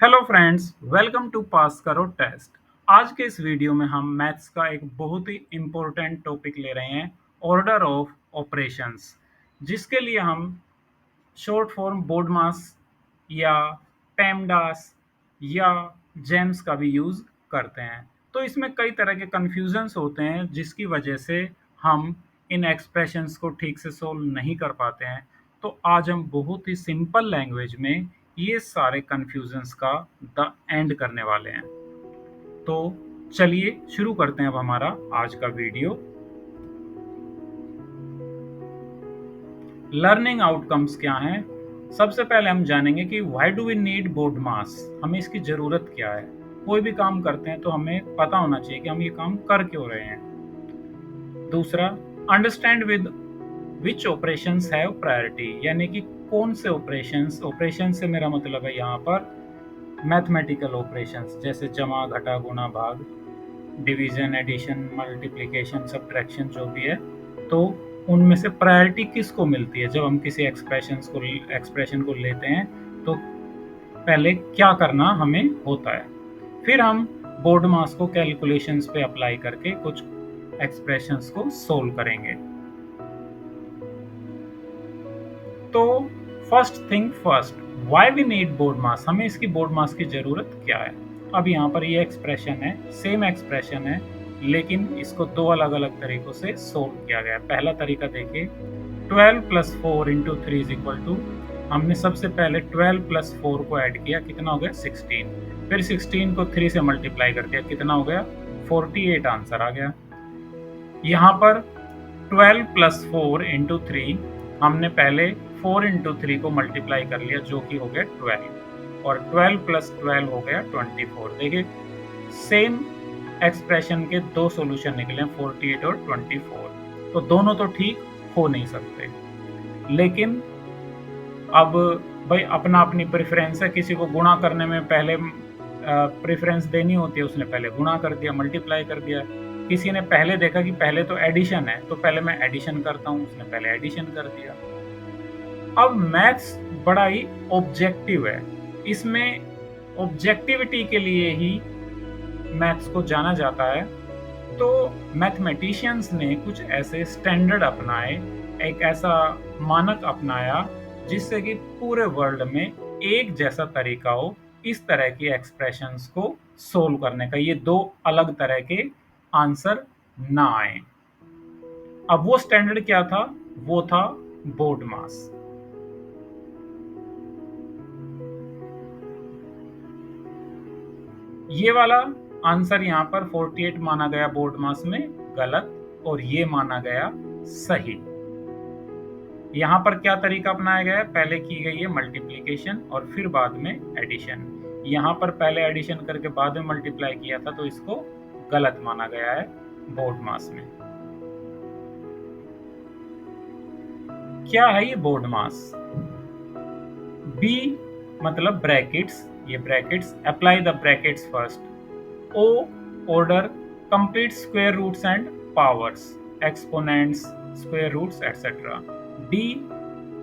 Hello friends, welcome to पास करो test. आज के इस वीडियो में हम मैथ्स का एक बहुत ही इम्पोर्टेंट टॉपिक ले रहे हैं, ऑर्डर ऑफ ऑपरेशंस, जिसके लिए हम शॉर्ट फॉर्म बोर्डमास या पेमडास या जेम्स का भी यूज़ करते हैं। तो इसमें कई तरह के कन्फ्यूजन्स होते हैं जिसकी वजह से हम इन एक्सप्रेशंस को ठीक से सोल्व नहीं कर पाते हैं। तो आज हम बहुत ही सिंपल लैंग्वेज में ये सारे कन्फ्यूजन्स का द एंड करने वाले हैं। तो चलिए शुरू करते हैं अब हमारा आज का वीडियो। लर्निंग आउटकम्स क्या हैं? सबसे पहले हम जानेंगे कि why do we need BODMAS, हमें इसकी ज़रूरत क्या है। कोई भी काम करते हैं तो हमें पता होना चाहिए कि हम ये काम कर क्यों रहे हैं। दूसरा, understand with which operations have priority, यानी कि कौन से ऑपरेशन से मेरा मतलब है यहाँ पर मैथमेटिकल ऑपरेशंस, जैसे जमा घटा गुणा भाग, डिवीजन एडिशन मल्टीप्लिकेशन सब्ट्रैक्शन जो भी है, तो उनमें से प्रायोरिटी किसको मिलती है। जब हम किसी एक्सप्रेशन को लेते हैं तो पहले क्या करना हमें होता है, फिर हम बोर्ड मास को कैलकुलेशंस पे अप्लाई करके कुछ एक्सप्रेशंस को सोल्व करेंगे। तो first thing first, why we need BODMAS, हमें इसकी बोर्ड मास की ज़रूरत क्या है। अब यहाँ पर ये एक्सप्रेशन है, सेम एक्सप्रेशन है, लेकिन इसको दो अलग अलग तरीक़ों से सोल्व किया गया है। पहला तरीका देखिए, 12 + 4 × 3 = हमने सबसे पहले 12 + 4 को ऐड किया, कितना हो गया 16, फिर 16 को 3 से मल्टीप्लाई कर दिया, कितना हो गया 48, आंसर आ गया। यहाँ पर 12 + 4 × 3 हमने पहले 4 × 3 को मल्टीप्लाई कर लिया, जो कि हो गया 12, और 12 + 12 हो गया 24। देखिए सेम एक्सप्रेशन के दो सॉल्यूशन निकले, 48 और 24, तो दोनों तो ठीक हो नहीं सकते। लेकिन अब भाई अपना अपनी प्रेफरेंस है, किसी को गुणा करने में पहले प्रेफरेंस देनी होती है, उसने पहले गुणा कर दिया, मल्टीप्लाई कर दिया। किसी ने पहले देखा कि पहले तो एडिशन है, तो पहले मैं एडिशन करता हूँ, उसने पहले एडिशन कर दिया। अब मैथ्स बड़ा ही ऑब्जेक्टिव है, इसमें ऑब्जेक्टिविटी के लिए ही मैथ्स को जाना जाता है। तो मैथमेटिशियंस ने कुछ ऐसे स्टैंडर्ड अपनाए, एक ऐसा मानक अपनाया जिससे कि पूरे वर्ल्ड में एक जैसा तरीका हो इस तरह की एक्सप्रेशंस को सोल्व करने का, ये दो अलग तरह के आंसर ना आए। अब वो स्टैंडर्ड क्या था? वो था बोर्ड मास। ये वाला आंसर यहाँ पर 48 माना गया बोर्ड मास में गलत, और ये माना गया सही। यहाँ पर क्या तरीका अपनाया गया है? पहले की गई है मल्टीप्लिकेशन और फिर बाद में एडिशन। यहाँ पर पहले एडिशन करके बाद में मल्टीप्लाई किया था, तो इसको गलत माना गया है बोर्ड मास में। क्या है ये बोर्ड मास? बी मतलब ब्रैकेट्स, ये brackets, apply the brackets first. O order, complete square roots and powers, exponents, square roots etcetera. D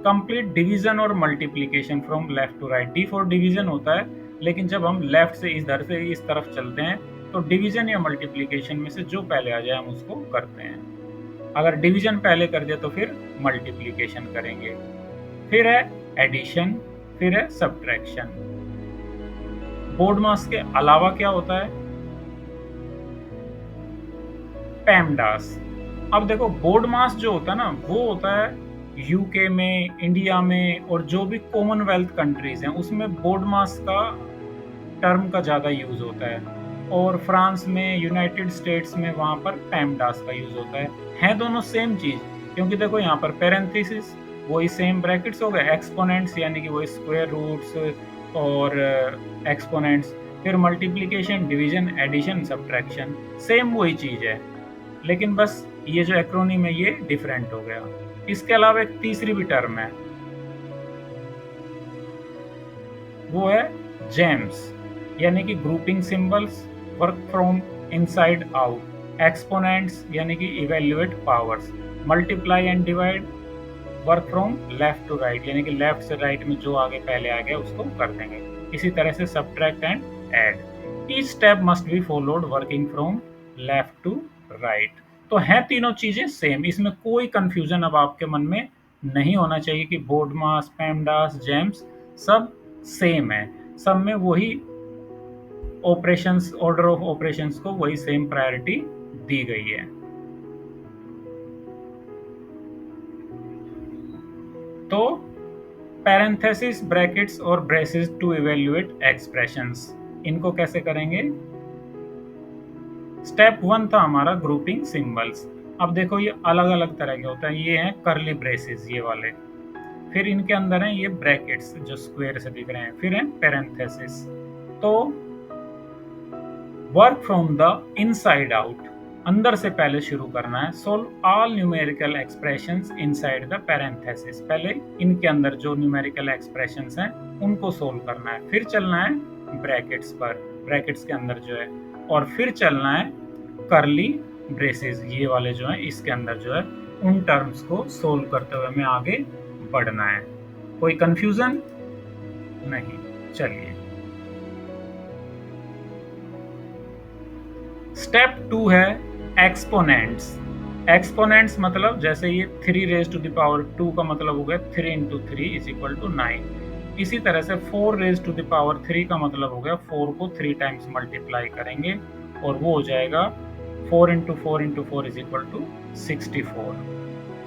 complete division और multiplication from left to right. D for division होता है, लेकिन जब हम left से इधर से इस तरफ चलते हैं तो डिवीजन या मल्टीप्लिकेशन में से जो पहले आ जाए हम उसको करते हैं। अगर डिवीजन पहले कर दिया तो फिर मल्टीप्लिकेशन करेंगे। फिर है एडिशन, फिर है सब्ट्रैक्शन। बोर्ड मास के अलावा क्या होता है? पेमडास। अब देखो बोर्ड मास जो होता है ना, वो होता है यूके में, इंडिया में, और जो भी कॉमनवेल्थ कंट्रीज हैं उसमें बोर्ड मास का टर्म का ज़्यादा यूज़ होता है, और फ्रांस में, यूनाइटेड स्टेट्स में वहाँ पर पेमडास का यूज़ होता है दोनों सेम चीज़। क्योंकि देखो यहाँ पर पैरेंथेसिस वही सेम ब्रैकेट्स हो गए, एक्सपोनेंट्स यानी कि वही स्क्वायर रूट्स और एक्सपोनेंट्स, फिर multiplication, division, addition, subtraction, same वही चीज़ है, लेकिन बस ये जो एक्रोनिम है ये डिफरेंट हो गया। इसके अलावा एक तीसरी भी टर्म है, वो है जेम्स, यानी कि grouping symbols, work from inside out, exponents यानी कि evaluate powers, multiply and divide, work from left to right, यानी कि लेफ्ट से राइट में जो आगे पहले आ गया उसको कर देंगे। इसी तरह से subtract and add. Each step must be followed working from left to right. तो हैं तीनों चीजें सेम, इसमें कोई कंफ्यूजन अब आपके मन में नहीं होना चाहिए कि बोडमास, पेमडास, जेम्स सब सेम है, सब में वही ऑपरेशंस, ऑर्डर ऑफ ऑपरेशंस को वही सेम प्रायोरिटी दी गई है। तो पैरेंथेसिस, ब्रैकेट्स और ब्रेसेस टू इवेल्युएट एक्सप्रेशंस, इनको कैसे करेंगे? स्टेप 1 था हमारा ग्रुपिंग सिंबल्स। अब देखो ये अलग अलग तरह के होते हैं, ये हैं कर्ली ब्रेसेस ये वाले, फिर इनके अंदर हैं ये ब्रैकेट्स जो स्क्वायर से दिख रहे हैं, फिर हैं पैरेंथेसिस। तो work from the inside out, अंदर से पहले शुरू करना है। Solve all numerical expressions inside the parenthesis, पहले इनके अंदर जो न्यूमेरिकल एक्सप्रेशंस हैं उनको सोल्व करना है, फिर चलना है ब्रैकेट्स पर, ब्रैकेट्स के अंदर जो है, और फिर चलना है कर्ली ब्रेसेस ये वाले जो हैं इसके अंदर जो है, उन टर्म्स को सोल्व करते हुए हमें आगे बढ़ना है। कोई कंफ्यूजन नहीं? चलिए स्टेप 2 है एक्सपोनेंट्स। एक्सपोनेंट्स मतलब जैसे ये 3 रेज टू द पावर 2 का मतलब हो गया 3 इंटू 3 इज इक्वल टू 9। इसी तरह से 4 रेज टू द पावर 3 का मतलब हो गया 4 को 3 टाइम्स मल्टीप्लाई करेंगे और वो हो जाएगा 4 into 4 into 4 is equal to 64।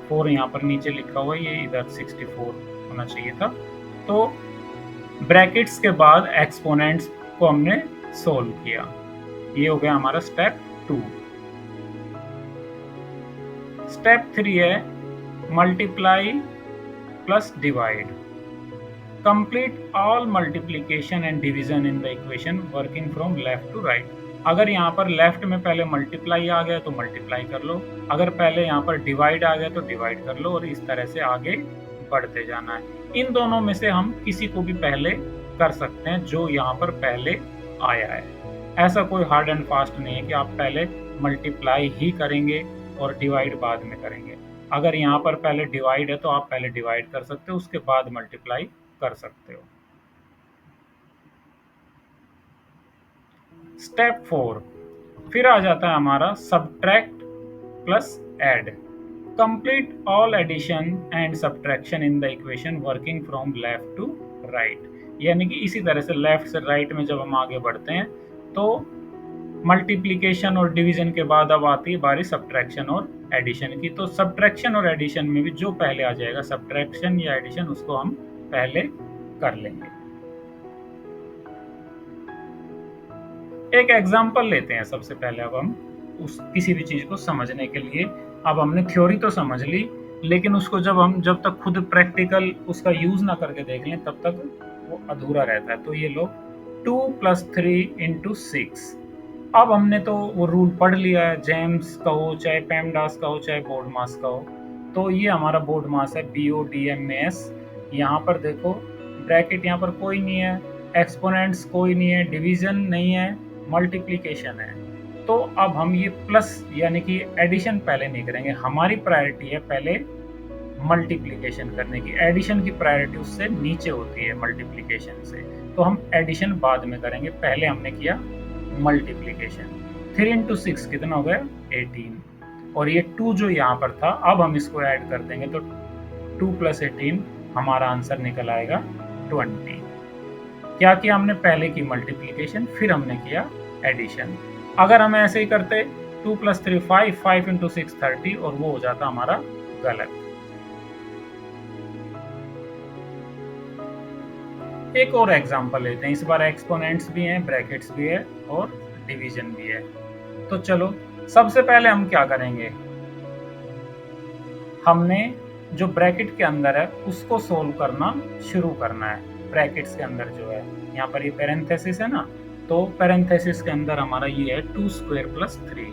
4 यहाँ पर नीचे लिखा हुआ है, ये इधर 64 होना चाहिए था। तो ब्रैकेट्स के बाद एक्सपोनेंट्स को हमने सोल्व किया, ये हो गया हमारा स्टेप 2। स्टेप 3 है multiply plus divide. Complete all multiplication and division in the equation working from left to right. अगर यहाँ पर लेफ्ट में पहले मल्टीप्लाई आ गया तो मल्टीप्लाई कर लो, अगर पहले यहाँ पर डिवाइड आ गया तो डिवाइड कर लो, और इस तरह से आगे बढ़ते जाना है। इन दोनों में से हम किसी को भी पहले कर सकते हैं जो यहाँ पर पहले आया है। ऐसा कोई हार्ड एंड फास्ट नहीं है कि आप पहले मल्टीप्लाई ही करेंगे और डिवाइड बाद में करेंगे। अगर यहाँ पर पहले डिवाइड है तो आप पहले डिवाइड कर सकते हो, उसके बाद मल्टीप्लाई कर सकते हो। स्टेप 4 फिर आ जाता है हमारा subtract plus add. Complete all addition and subtraction in the equation working from left to right. यानी कि इसी तरह से लेफ्ट से राइट में जब हम आगे बढ़ते हैं तो मल्टीप्लिकेशन और डिवीजन के बाद अब आती है बारी सब्ट्रैक्शन और एडिशन की। तो सब्ट्रैक्शन और एडिशन में भी जो पहले आ जाएगा सब्ट्रैक्शन या एडिशन, उसको हम पहले कर लेंगे। एक एग्जांपल लेते हैं सबसे पहले। अब हम उस किसी भी चीज को समझने के लिए, अब हमने थ्योरी तो समझ ली, लेकिन उसको जब तक खुद प्रैक्टिकल उसका यूज ना करके देख लें तब तक वो अधूरा रहता है। तो ये लो 2 + 3 × 6। अब हमने तो वो रूल पढ़ लिया है, जेम्स का हो चाहे पेमडास का हो चाहे बोडमास का हो। तो ये हमारा बोडमास है, BODMAS। यहाँ पर देखो ब्रैकेट यहाँ पर कोई नहीं है, एक्सपोनेंट्स कोई नहीं है, डिवीजन नहीं है, मल्टीप्लिकेशन है। तो अब हम ये प्लस यानी कि एडिशन पहले नहीं करेंगे, हमारी प्रायोरिटी है पहले मल्टीप्लिकेशन करने की। एडिशन की प्रायोरिटी उससे नीचे होती है मल्टीप्लिकेशन से, तो हम एडिशन बाद में करेंगे, पहले हमने किया मल्टीप्लिकेशन। 3 × 6 कितना हो गया 18, और ये 2 जो यहाँ पर था अब हम इसको ऐड कर देंगे तो 2 + 18 हमारा आंसर निकल आएगा 20। क्या किया हमने? पहले की मल्टीप्लिकेशन, फिर हमने किया एडिशन। अगर हम ऐसे ही करते 2 + 3 5, 5 × 6 30, और वो हो जाता हमारा गलत। एक और एग्जांपल लेते हैं, इस बार एक्सपोनेंट्स भी हैं, ब्रैकेट्स भी है और डिवीजन भी है। तो चलो सबसे पहले हम क्या करेंगे, हमने जो ब्रैकेट के अंदर है उसको सोल्व करना शुरू करना है। ब्रैकेट्स के अंदर जो है यहाँ पर ये पैरेंथेसिस है ना, तो पैरेंथेसिस के अंदर हमारा ये है 2² + 3।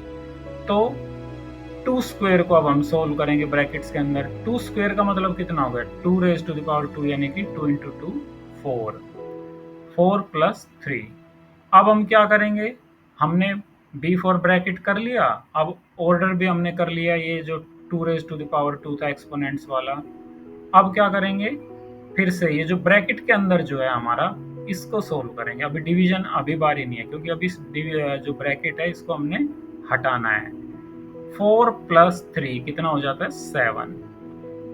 तो 2² को अब हम सोल्व करेंगे ब्रैकेट्स के अंदर। 2² का मतलब कितना हो गया 2⁻², यानी कि 2 × 2 4, 4 + 3। अब हम क्या करेंगे, हमने B4 ब्रैकेट कर लिया, अब ऑर्डर भी हमने कर लिया, ये जो 2⁻² था एक्सपोनेंट्स वाला। अब क्या करेंगे, फिर से ये जो ब्रैकेट के अंदर जो है हमारा इसको सोल्व करेंगे। अभी डिवीजन अभी बारी नहीं है, क्योंकि अभी जो ब्रैकेट है इसको हमने हटाना है। 4 + 3 कितना हो जाता है 7।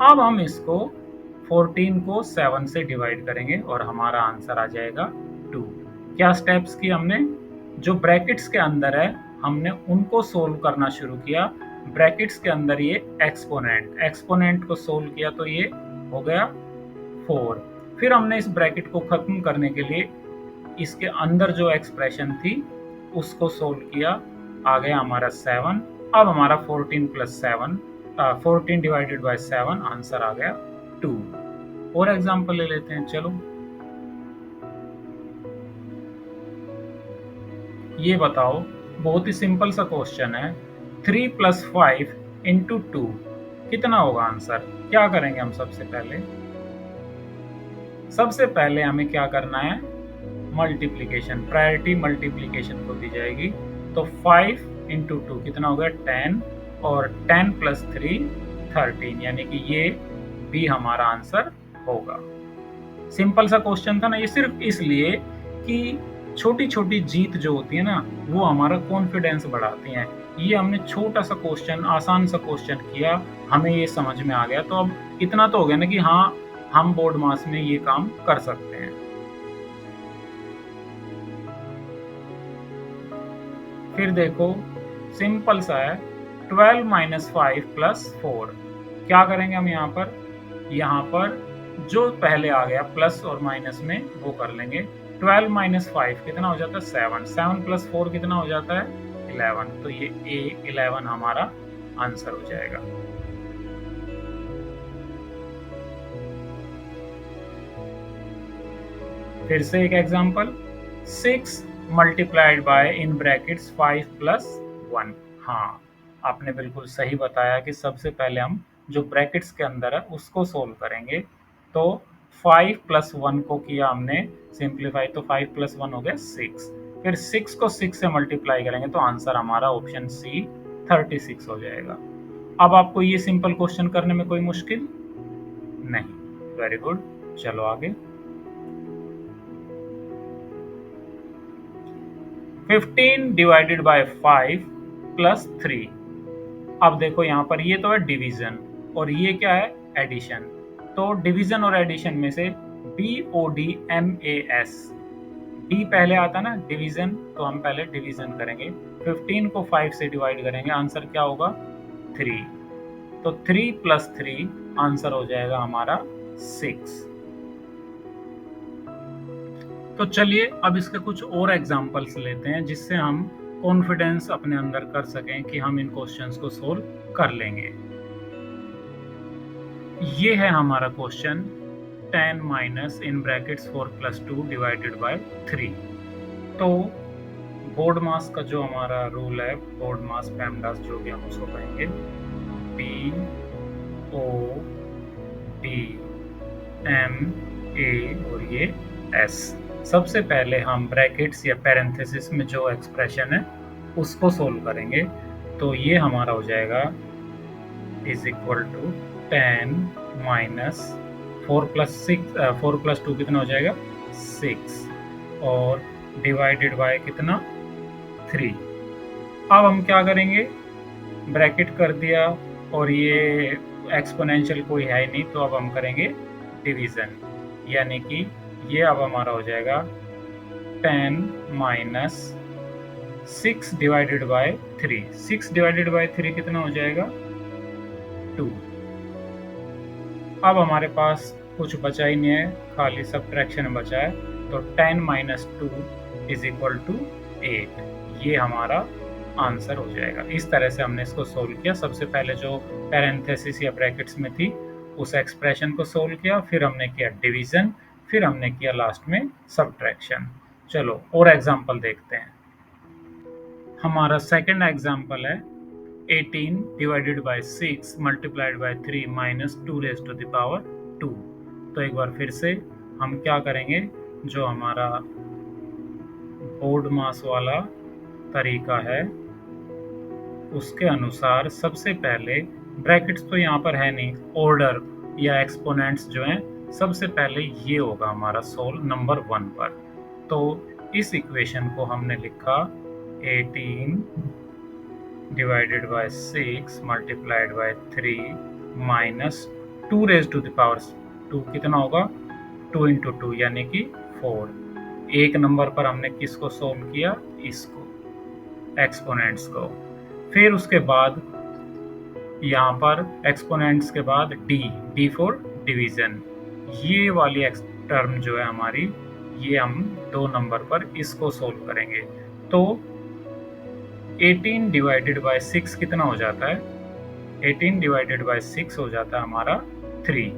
अब हम इसको 14 को 7 से डिवाइड करेंगे और हमारा आंसर आ जाएगा 2। क्या स्टेप्स की हमने, जो ब्रैकेट्स के अंदर है हमने उनको सोल्व करना शुरू किया। ब्रैकेट्स के अंदर ये एक्सपोनेंट को सोल्व किया तो ये हो गया 4। फिर हमने इस ब्रैकेट को खत्म करने के लिए इसके अंदर जो एक्सप्रेशन थी उसको सोल्व किया, आ गया हमारा 7। अब हमारा 14 + 7 14 डिवाइडेड बाय 7 आंसर आ गया 2। और एग्जांपल ले लेते हैं, चलो। ये बताओ, बहुत ही सिंपल सा क्वेश्चन है, 3 + 5 × 2 कितना होगा आंसर। क्या करेंगे हम सबसे पहले हमें क्या करना है, मल्टीप्लीकेशन, प्रायोरिटी मल्टीप्लीकेशन को दी जाएगी। तो 5 × 2 कितना होगा 10, और 10 + 3 13, यानी कि ये भी हमारा आंसर होगा। सिंपल सा क्वेश्चन था ना, ये सिर्फ इसलिए कि छोटी छोटी जीत जो होती है ना वो हमारा कॉन्फिडेंस बढ़ाती हैं। ये हमने छोटा सा क्वेश्चन, आसान सा क्वेश्चन किया, हमें ये समझ में आ गया, तो अब इतना तो हो गया ना कि हाँ हम बोर्ड मास में ये काम कर सकते हैं। फिर देखो, सिंपल सा है, 12 - 5 + 4। क्या करेंगे हम यहाँ पर जो पहले आ गया प्लस और माइनस में वो कर लेंगे। 12 - 5 कितना हो जाता है 7, 7 + 4 कितना हो जाता है 11, तो ये A11 हमारा आंसर हो जाएगा। फिर से एक example, 6 multiplied by in brackets 5 + 1। हाँ, आपने बिल्कुल सही बताया कि सबसे पहले हम जो ब्रैकेट्स के अंदर है उसको सोल्व करेंगे। तो 5 + 1 को किया हमने सिंप्लीफाई, तो 5 + 1 हो गया 6। फिर 6 को 6 से मल्टीप्लाई करेंगे तो आंसर हमारा ऑप्शन सी 36 हो जाएगा। अब आपको ये सिंपल क्वेश्चन करने में कोई मुश्किल नहीं। वेरी गुड, चलो आगे। 15 डिवाइडेड बाय 5 + 3। अब देखो यहाँ पर ये तो है डिवीजन और ये क्या है एडिशन। तो डिवीजन और एडिशन में से BODMAS, डी पहले आता ना डिवीजन, तो हम पहले डिवीजन करेंगे। 15 को 5 से डिवाइड करेंगे, आंसर क्या होगा 3। तो 3 + 3 आंसर हो जाएगा हमारा 6। तो चलिए अब इसके कुछ और एग्जांपल्स लेते हैं जिससे हम कॉन्फिडेंस अपने अंदर कर सकें कि हम इन क्वेश्चंस को सोल्व कर लेंगे। ये है हमारा question, 10 - in brackets 4 + 2 divided by 3। तो बोर्ड मास का जो हमारा रूल है, बोर्ड मास पेमडास जो भी हम उसको कहेंगे, BODMA और ये S। सबसे पहले हम ब्रैकेट्स या पैरेंथेसिस में जो एक्सप्रेशन है उसको सोल्व करेंगे। तो ये हमारा हो जाएगा इज इक्वल टू 10 - 4 + 2 कितना हो जाएगा 6, और डिवाइडेड बाय कितना 3। अब हम क्या करेंगे, ब्रैकेट कर दिया और ये एक्सपोनेंशियल कोई है ही नहीं, तो अब हम करेंगे डिवीजन, यानी कि ये अब हमारा हो जाएगा 10 - 6 डिवाइडेड बाय 3। 6 डिवाइडेड बाय 3 कितना हो जाएगा 2। अब हमारे पास कुछ बचा ही नहीं है, खाली सब्ट्रैक्शन बचा है, तो 10 - 2 = 8। ये हमारा आंसर हो जाएगा। इस तरह से हमने इसको सोल्व किया। सबसे पहले जो पैरेंथेसिस या ब्रैकेट्स में थी उस एक्सप्रेशन को सोल्व किया, फिर हमने किया डिवीजन, फिर हमने किया लास्ट में सब्ट्रैक्शन। चलो और एग्जांपल देखते हैं। हमारा सेकंड एग्जांपल है 18 डिवाइडेड बाय 6 मल्टीप्लाइड बाय 3 - 2⁻²। तो एक बार फिर से हम क्या करेंगे, जो हमारा बोर्ड मास वाला तरीका है उसके अनुसार सबसे पहले ब्रैकेट्स तो यहाँ पर है नहीं, ऑर्डर या एक्सपोनेंट्स जो हैं सबसे पहले ये होगा हमारा सोल नंबर 1 पर। तो इस इक्वेशन को हमने लिखा 18 divided by 6 multiplied by 3 minus 2 raise to the power 2 कितना होगा 2 इंटू 2 यानी कि 4। एक नंबर पर हमने किसको सोल्व किया, इसको, एक्सपोनेंट्स को। फिर उसके बाद यहाँ पर एक्सपोनेंट्स के बाद डी फॉर डिवीजन। ये वाली टर्म जो है हमारी, ये हम 2 नंबर पर इसको सोल्व करेंगे। तो 18 डिवाइडेड बाय 6 कितना हो जाता है, 18 डिवाइडेड बाय 6 हो जाता है हमारा 3।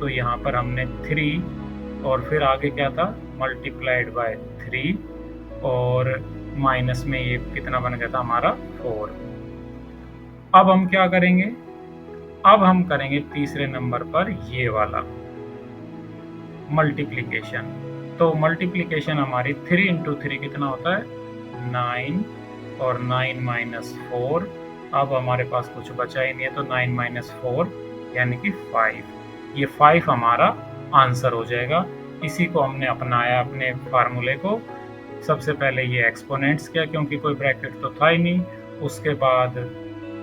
तो यहाँ पर हमने 3 और फिर आगे क्या था मल्टीप्लाइड बाय 3 और माइनस में ये कितना बन गया था हमारा 4। अब हम क्या करेंगे, अब हम करेंगे तीसरे नंबर पर ये वाला मल्टीप्लिकेशन। तो मल्टीप्लिकेशन हमारी 3 इंटू 3 कितना होता है 9 और 9 माइनस 4। अब हमारे पास कुछ बचा ही नहीं है तो 9 माइनस 4 यानी कि 5। ये 5 हमारा आंसर हो जाएगा। इसी को हमने अपनाया अपने फार्मूले को। सबसे पहले ये एक्सपोनेंट्स किया क्योंकि कोई ब्रैकेट तो था ही नहीं। उसके बाद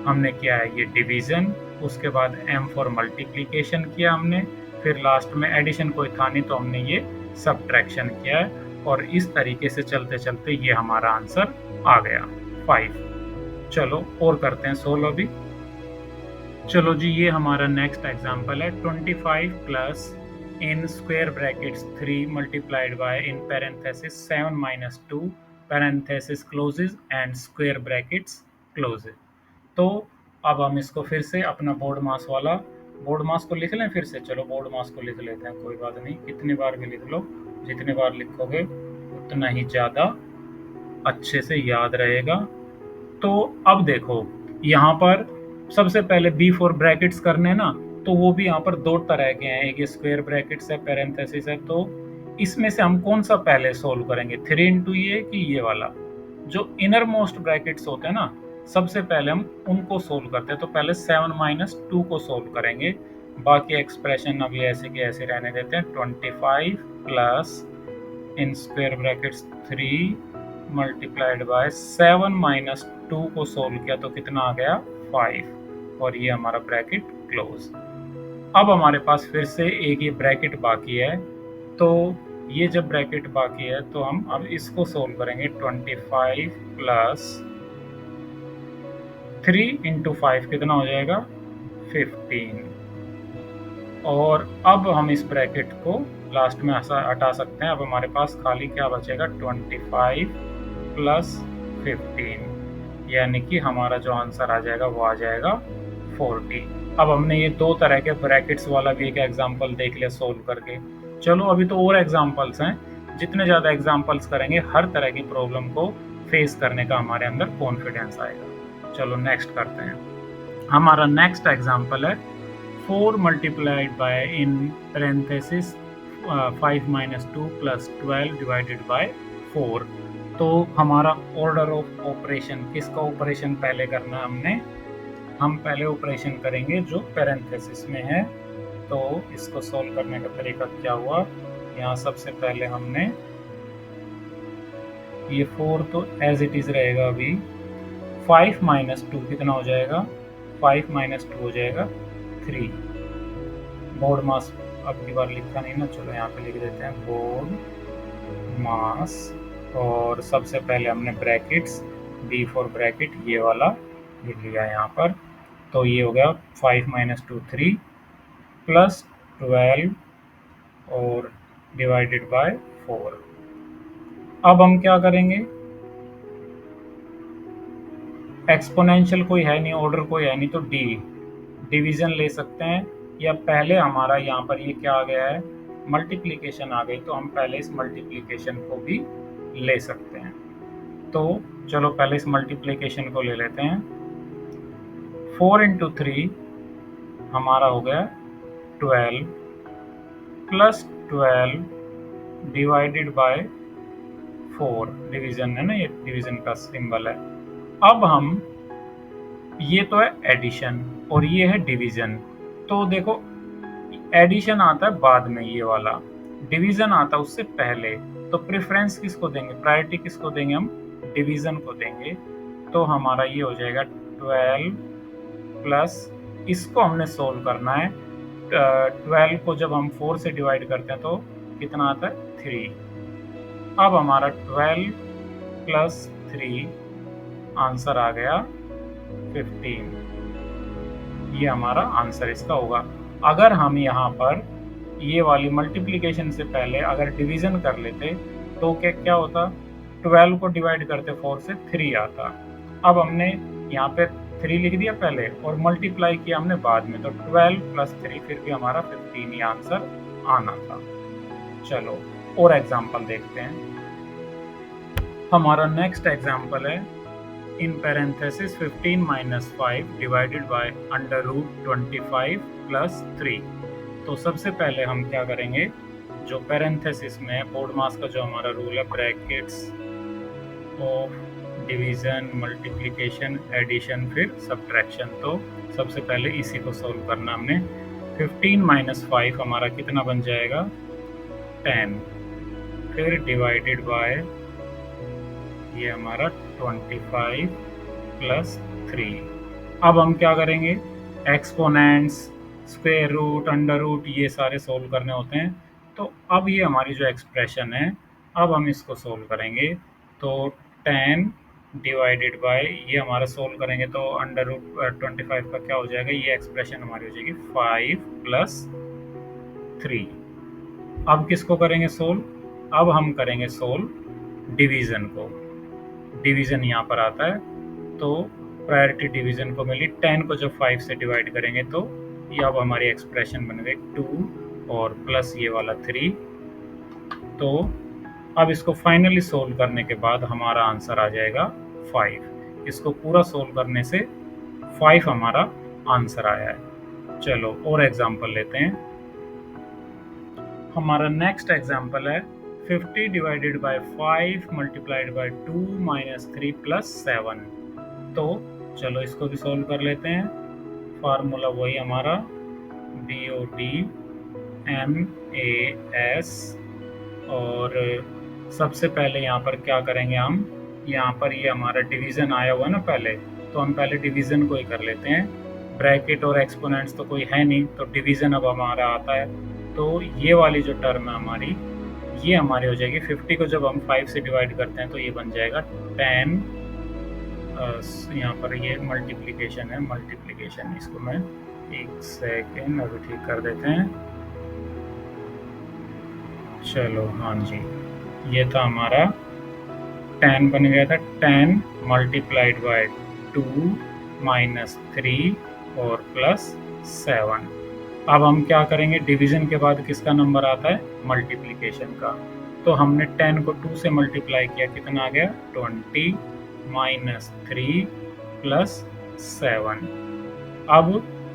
हमने किया है ये डिवीजन। उसके बाद m फॉर मल्टीप्लिकेशन किया हमने। फिर लास्ट में एडिशन कोई था नहीं तो हमने ये सब्ट्रैक्शन किया है। और इस तरीके से चलते चलते ये हमारा आंसर आ गया 5। चलो और करते हैं 16 भी। चलो जी, ये हमारा नेक्स्ट एग्जांपल है 25 plus in square brackets 3 multiplied by in parenthesis 7 minus 2 parenthesis closes and square brackets closes. तो अब हम इसको फिर से अपना बोर्ड मास वाला बोर्ड मास को लिख लें फिर से। चलो बोर्ड मास को लिख लेते हैं, कोई बात नहीं, कितनी बार भी लिख लो, जितने बार लिखोगे उतना ही ज़्यादा अच्छे से याद रहेगा। तो अब देखो यहाँ पर सबसे पहले B4 ब्रैकेट्स करने ना, तो वो भी यहाँ पर 2 तरह के हैं। एक स्क्वायर ब्रैकेट्स है, पैरेंथेसिस है। तो इसमें से हम कौन सा पहले सोल्व करेंगे, 3 इंटू ये कि ये वाला जो इनर मोस्ट ब्रैकेट्स होते हैं ना, सबसे पहले हम उनको सोल्व करते हैं। तो पहले 7 माइनस 2 को सोल्व करेंगे। बाकी एक्सप्रेशन अभी ऐसे के ऐसे रहने देते हैं। 25 plus in square brackets 3 multiplied bye 7 minus 2 को सोल्व किया तो कितना आ गया 5 और ये हमारा ब्रैकेट क्लोज। अब हमारे पास फिर से एक ये ब्रैकेट बाकी है। तो ये जब ब्रैकेट बाकी है तो हम अब इसको सोल्व करेंगे। 25 प्लस 3 इंटू 5 कितना हो जाएगा 15। और अब हम इस ब्रैकेट को लास्ट में हटा सकते हैं। अब हमारे पास खाली क्या बचेगा 25 प्लस 15 यानी कि हमारा जो आंसर आ जाएगा वो आ जाएगा 40। अब हमने ये 2 तरह के ब्रैकेट्स वाला भी एक एग्जांपल देख लिया सोल्व करके। चलो अभी तो और एग्जांपल्स हैं। जितने ज़्यादा एग्जांपल्स करेंगे हर तरह की प्रॉब्लम को फेस करने का हमारे अंदर कॉन्फिडेंस आएगा। चलो नेक्स्ट करते हैं। हमारा नेक्स्ट एग्जांपल है 4 multiplied by in parenthesis 5 minus 2 plus 12 divided by 4। तो हमारा ऑर्डर ऑफ ऑपरेशन, किसका ऑपरेशन पहले करना है हम पहले ऑपरेशन करेंगे जो पैरेंथेसिस में है। तो इसको सॉल्व करने का तरीका क्या हुआ, यहाँ सबसे पहले हमने ये 4 तो एज इट इज रहेगा अभी। 5 माइनस 2 कितना हो जाएगा 5 माइनस 2 हो जाएगा 3। बोर्ड मास अब की बार लिखा नहीं ना, चलो यहाँ पे लिख देते हैं बोर्ड मास। और सबसे पहले हमने ब्रैकेट्स B4 ब्रैकेट ये वाला लिख लिया यहाँ पर। तो ये हो गया 5 माइनस 2 3 प्लस 12 और डिवाइडेड बाय 4। अब हम क्या करेंगे, एक्सपोनेंशियल कोई है नहीं, ऑर्डर कोई है नहीं, तो डिवीजन ले सकते हैं। या पहले हमारा यहाँ पर ये क्या आ गया है मल्टीप्लिकेशन आ गई, तो हम पहले इस मल्टीप्लिकेशन को भी ले सकते हैं। तो चलो पहले इस मल्टीप्लिकेशन को ले लेते हैं। 4 इंटू 3 हमारा हो गया 12 प्लस 12 डिवाइडेड बाय 4। डिवीजन है ना, ये डिवीजन का सिंबल है। अब हम ये तो है एडिशन और ये है डिवीजन। तो देखो एडिशन आता है बाद में, ये वाला डिवीजन आता है उससे पहले। तो प्रेफरेंस किसको देंगे, प्रायोरिटी किसको देंगे, हम डिवीजन को देंगे। तो हमारा ये हो जाएगा 12 प्लस, इसको हमने सोल्व करना है। 12 को जब हम 4 से डिवाइड करते हैं तो कितना आता है, 3। अब हमारा 12 प्लस 3 आंसर आ गया 15। ये हमारा आंसर इसका होगा। अगर हम यहाँ पर ये वाली मल्टीप्लिकेशन से पहले अगर डिवीजन कर लेते तो क्या क्या होता, 12 को डिवाइड करते 4 से 3 आता। अब हमने यहाँ पे 3 लिख दिया पहले और मल्टीप्लाई किया हमने बाद में, तो 12 प्लस 3 फिर भी हमारा 15 ही आंसर आना था। चलो और एग्जाम्पल देखते हैं। हमारा नेक्स्ट एग्जाम्पल है in parenthesis 15 minus 5 divided by under root 25 plus 3। तो सबसे पहले हम क्या करेंगे, जो पैरेंथेसिस में बोर्ड मास का जो हमारा रूल है, brackets of division, multiplication, addition, फिर सब्ट्रैक्शन, तो सबसे पहले इसी को सोल्व करना हमने। 15 माइनस 5 हमारा कितना बन जाएगा, 10, फिर डिवाइडेड बाय ये हमारा 25 प्लस 3। अब हम क्या करेंगे, exponents, square root, under root, ये सारे सोल्व करने होते हैं। तो अब ये हमारी जो एक्सप्रेशन है, अब हम इसको सोल्व करेंगे। तो 10 डिवाइडेड बाय ये हमारा सोल्व करेंगे तो अंडर रूट 25 का क्या हो जाएगा, ये एक्सप्रेशन हमारी हो जाएगी 5 प्लस 3। अब किसको करेंगे सोल्व, अब हम करेंगे सोल्व डिवीजन को। डिवीजन यहाँ पर आता है तो प्रायोरिटी डिवीजन को मिली, 10 को जब 5 से डिवाइड करेंगे तो ये अब हमारी एक्सप्रेशन बन गई 2 और प्लस ये वाला 3। तो अब इसको फाइनली सोल्व करने के बाद हमारा आंसर आ जाएगा 5। इसको पूरा सोल्व करने से 5 हमारा आंसर आया है। चलो और एग्जाम्पल लेते हैं। हमारा नेक्स्ट एग्जाम्पल है 50 divided by 5 multiplied by 2 minus 3 plus 7। तो चलो इसको भी सोल्व कर लेते हैं। फार्मूला वही हमारा BODMAS, और सबसे पहले यहाँ पर क्या करेंगे हम, यहाँ पर ये हमारा डिवीज़न आया हुआ ना पहले, तो हम पहले डिवीज़न को ही कर लेते हैं। ब्रैकेट और एक्सपोनेंट्स तो कोई है नहीं, तो डिवीज़न अब हमारा आता है। तो ये वाली जो टर्म है हमारी, ये हमारी हो जाएगी 50 को जब हम 5 से डिवाइड करते हैं तो ये बन जाएगा 10। यहाँ पर ये मल्टीप्लिकेशन है, मल्टीप्लिकेशन, इसको मैं एक सेकेंड अभी ठीक कर देते हैं। चलो हाँ जी, ये था हमारा 10 बन गया था, 10 मल्टीप्लाइड बाय 2 माइनस 3 और प्लस 7। अब हम क्या करेंगे, डिवीजन के बाद किसका नंबर आता है, मल्टीप्लिकेशन का। तो हमने 10 को 2 से मल्टीप्लाई किया, कितना आ गया 20 माइनस 3 प्लस 7। अब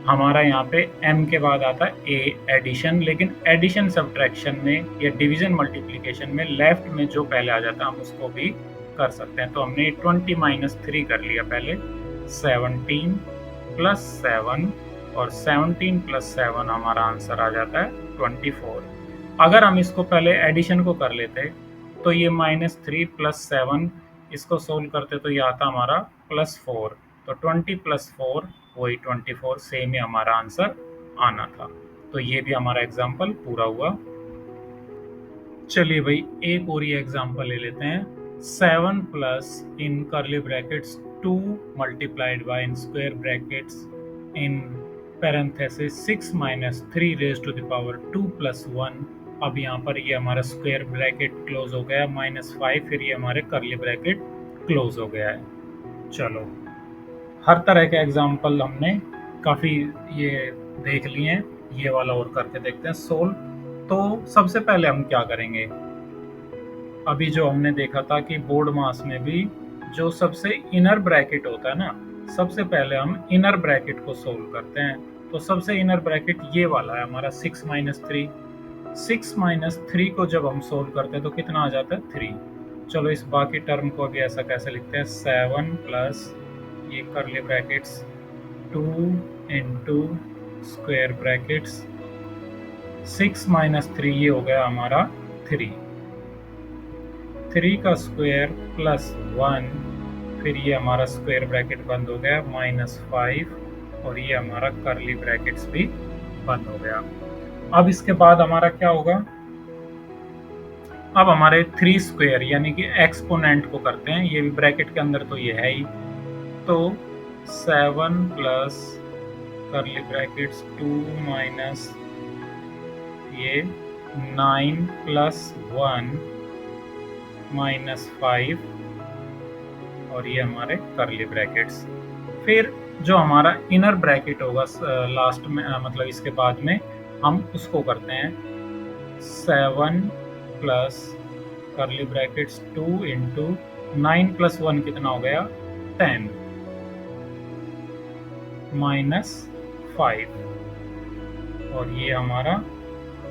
हमारा यहाँ पे m के बाद आता है a, एडिशन। लेकिन एडिशन सब्ट्रैक्शन में या डिवीजन मल्टीप्लिकेशन में लेफ्ट में जो पहले आ जाता है हम उसको भी कर सकते हैं। तो हमने 20 माइनस 3 कर लिया पहले, 17 प्लस 7, और 17 प्लस 7 हमारा आंसर आ जाता है 24। अगर हम इसको पहले एडिशन को कर लेते तो ये -3 प्लस 7, इसको सोल्व करते तो ये आता हमारा +4। तो 20 प्लस 4 वही 24, सेम ही हमारा आंसर आना था। तो ये भी हमारा एग्जाम्पल पूरा हुआ। चलिए भाई एक और ये एग्जाम्पल ले लेते हैं। 7 plus in curly brackets 2 multiplied by in square brackets in parenthesis 6 minus 3 raise to the power 2 plus 1। अब यहाँ पर ये हमारा स्क्वायर ब्रैकेट क्लोज हो गया, -5, फिर ये हमारे कर्ली ब्रैकेट क्लोज हो गया है। चलो हर तरह के एग्जाम्पल हमने काफ़ी ये देख लिए हैं, ये वाला और करके देखते हैं सोल्व। तो सबसे पहले हम क्या करेंगे, अभी जो हमने देखा था कि बोर्ड मास में भी जो सबसे इनर ब्रैकेट होता है ना, सबसे पहले हम इनर ब्रैकेट को सोल्व करते हैं। तो सबसे इनर ब्रैकेट ये वाला है हमारा 6 माइनस 3। 6 माइनस 3 को जब हम सोल्व करते हैं तो कितना आ जाता है 3। चलो इस बाकी टर्म को भी ऐसा कैसे लिखते हैं, 7 प्लस ये curly brackets 2 into square brackets 6 minus 3 ये हो गया हमारा 3। 3 का स्क्वायर प्लस 1, फिर ये हमारा स्क्वायर ब्रैकेट बंद हो गया -5, और ये हमारा कर्ली ब्रैकेट्स भी बंद हो गया। अब इसके बाद हमारा क्या होगा, अब हमारे 3 स्क्वायर यानी कि एक्सपोनेंट को करते हैं, ये भी ब्रैकेट के अंदर तो ये है ही, तो 7 प्लस कर्ली ब्रैकेट्स 2 माइनस ये 9 प्लस 1 -5, और ये हमारे कर्ली ब्रैकेट्स। फिर जो हमारा इनर ब्रैकेट होगा लास्ट में, मतलब इसके बाद में हम उसको करते हैं 7 plus curly brackets 2 into 9 plus 1 कितना हो गया 10 -5, और ये हमारा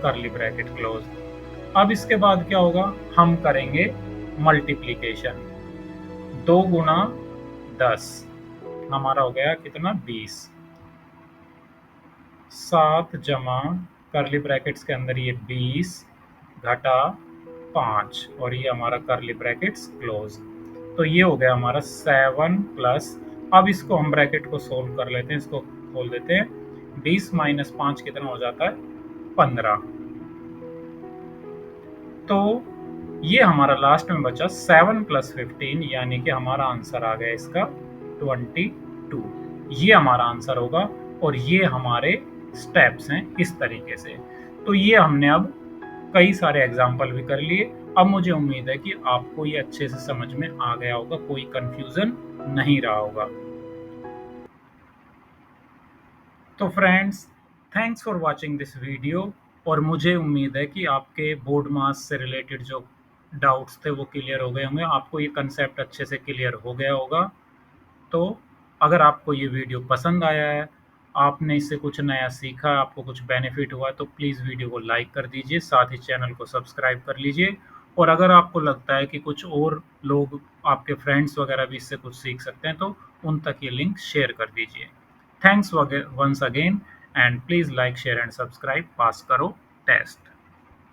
कर्ली ब्रैकेट क्लोज। अब इसके बाद क्या होगा, हम करेंगे मल्टीप्लिकेशन। 2 गुना 10 हमारा हो गया कितना 20, 7 जमा कर्ली ब्रैकेट्स के अंदर ये 20 घटा 5, और ये हमारा कर्ली ब्रैकेट्स क्लोज। तो ये हो गया हमारा 7 प्लस, अब इसको हम ब्रैकेट को सोल्व कर लेते हैं, इसको खोल देते हैं। 20 माइनस 5 कितना हो जाता है 15। तो ये हमारा लास्ट में बचा 7 प्लस 15, यानी कि हमारा आंसर आ गया इसका 22। ये हमारा आंसर होगा, और ये हमारे स्टेप्स हैं इस तरीके से। तो ये हमने अब कई सारे एग्जाम्पल भी कर लिए। अब मुझे उम्मीद है कि आपको ये अच्छे से समझ में आ गया होगा, कोई कंफ्यूजन नहीं रहा होगा। तो friends, thanks for watching this video, और मुझे उम्मीद है कि आपके बोर्ड मास से रिलेटेड जो डाउट्स थे वो क्लियर हो गए होंगे, आपको ये कंसेप्ट अच्छे से क्लियर हो गया होगा। तो अगर आपको ये वीडियो पसंद आया है, आपने इससे कुछ नया सीखा, आपको कुछ बेनिफिट हुआ, तो प्लीज़ वीडियो को लाइक कर दीजिए, साथ ही चैनल को सब्सक्राइब कर लीजिए। और अगर आपको लगता है कि कुछ और लोग, आपके फ्रेंड्स वगैरह भी इससे कुछ सीख सकते हैं, तो उन तक ये लिंक शेयर कर दीजिए। Thanks once again, and please like share and subscribe. Pass करो टेस्ट।